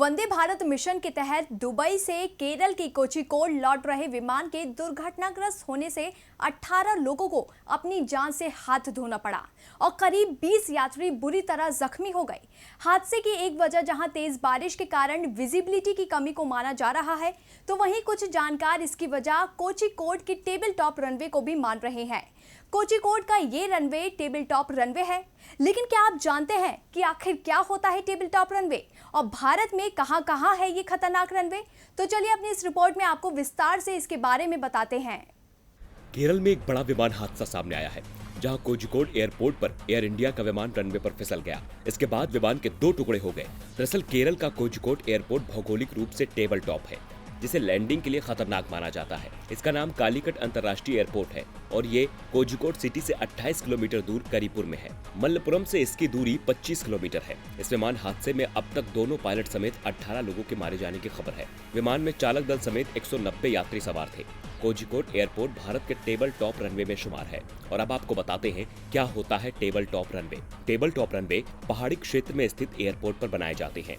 Vande Bharat mission के तहत Dubai से केरल की कोझिकोड लौट रहे विमान के दुर्घटनाग्रस्त होने से 18 लोगों को अपनी जान से हाथ धोना पड़ा और करीब 20 यात्री बुरी तरह जख्मी हो गए। हादसे की एक वजह जहां तेज बारिश के कारण विजिबिलिटी की कमी को माना जा रहा है, तो वहीं कुछ जानकार इसकी वजह कोझिकोड की टेबल टॉप रनवे को भी मान रहे हैं। कोझिकोड का ये रनवे टेबल टॉप रनवे है, लेकिन क्या आप जानते हैं कि आखिर क्या होता है टेबल टॉप रनवे और भारत में कहां-कहां है ये खतरनाक रनवे? तो चलिए अपनी इस रिपोर्ट में आपको विस्तार से इसके बारे में बताते हैं। केरल में एक बड़ा विमान हादसा सामने आया है, जहां कोझिकोड एयरपोर्ट पर एयर इंडिया का विमान रनवे पर फिसल गया। इसके बाद विमान के 2 टुकड़े हो गए। दरअसल केरल का कोझिकोड एयरपोर्ट भौगोलिक रूप से टेबल टॉप है, जिसे लैंडिंग के लिए खतरनाक माना जाता है। इसका नाम कालीकट अंतर्राष्ट्रीय एयरपोर्ट है और ये कोझिकोड सिटी से 28 किलोमीटर दूर करीपुर में है। मल्लपुरम से इसकी दूरी 25 किलोमीटर है। इस विमान हादसे में अब तक दोनों पायलट समेत 18 लोगों के मारे जाने की खबर है। विमान में चालक दल समेत 190 यात्री सवार थे। कोझिकोड एयरपोर्ट भारत के टेबल टॉप रनवे में शुमार है। और अब आपको बताते हैं क्या होता है table top runway. Table top runway पहाड़ी क्षेत्र में स्थित एयरपोर्ट पर बनाए जाते हैं।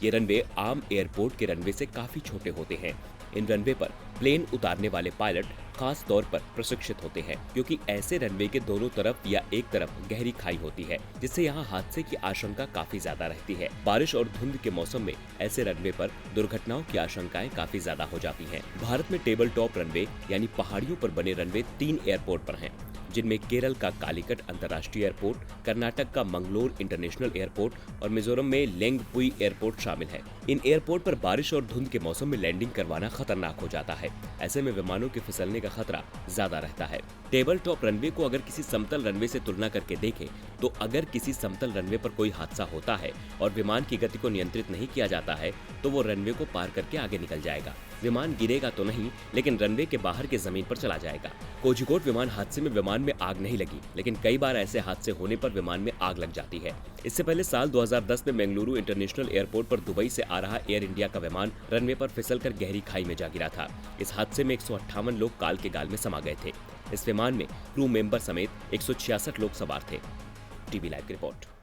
ये रनवे आम एयरपोर्ट के रनवे से काफी छोटे होते हैं। इन रनवे पर प्लेन उतारने वाले पायलट खास तौर पर प्रशिक्षित होते हैं, क्योंकि ऐसे रनवे के दोनों तरफ या एक तरफ गहरी खाई होती है, जिससे यहाँ हादसे की आशंका काफी ज्यादा रहती है। बारिश और धुंध के मौसम में ऐसे रनवे पर दुर्घटनाओं की आशंकाएं काफी ज्यादा हो जाती हैं। भारत में टेबल टॉप रनवे यानी पहाड़ियों पर बने रनवे 3 एयरपोर्ट पर हैं, जिनमें केरल का कालीकट अंतर्राष्ट्रीय एयरपोर्ट, कर्नाटक का मंगलोर इंटरनेशनल एयरपोर्ट और मिजोरम में लेंगपुई एयरपोर्ट शामिल है। इन एयरपोर्ट पर बारिश और धुंध के मौसम में लैंडिंग करवाना खतरनाक हो जाता है। ऐसे में विमानों के फिसलने का खतरा ज्यादा रहता है। टेबल टॉप रनवे को अगर किसी समतल रनवे से तुलना करके देखें, तो अगर किसी समतल रनवे पर कोई हादसा होता है और विमान की गति को नियंत्रित नहीं किया जाता है, तो वो रनवे को पार करके आगे निकल जाएगा। विमान गिरेगा तो नहीं, लेकिन रनवे के बाहर के जमीन पर चला जाएगा। कोझिकोड विमान हादसे में विमान में आग नहीं लगी, लेकिन कई बार ऐसे हादसे होने पर विमान में आग लग जाती है। इससे पहले साल 2010 में बेंगलुरु इंटरनेशनल एयरपोर्ट पर दुबई से आ रहा एयर इंडिया का विमान रनवे पर फिसलकर गहरी खाई में जा गिरा था। इस हादसे में 158 लोग काल के गाल में समा गए थे। इस विमान में क्रू मेंबर समेत 166 लोग सवार थे। टीवी लाइव की रिपोर्ट।